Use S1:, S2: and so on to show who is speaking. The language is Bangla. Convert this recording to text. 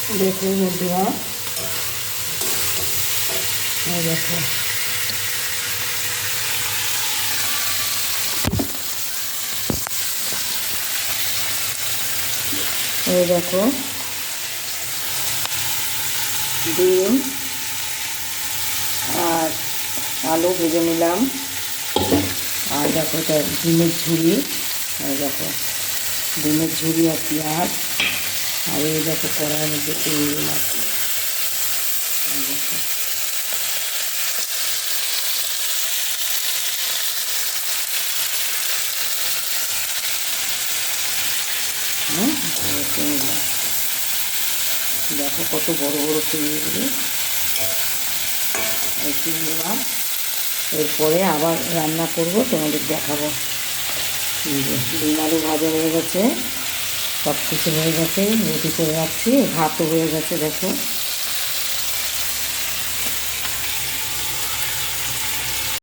S1: দেখুন বন্ধুরা, এই দেখো এই দেখো ডিম আর আলু ভেজে নিলাম। আর দেখো এটা ডিমের ঝুড়ি, এই দেখো ডিমের ঝুড়ি আর পেঁয়াজ। আর এই দেখো কড়াইয়ের মধ্যে চিংড়ি মাছ। এই দেখো চিংড়ি মাছ, দেখো কত বড় বড় চিংড়িগুলো। এই চিংড়ি মাছ এরপরে আবার রান্না করব, তোমাদের দেখাবো। ডিম আলু ভাজা হয়ে গেছে, সব কিছু হয়ে গেছে, রুটি করে রাখছি, ভাতও হয়ে গেছে। দেখো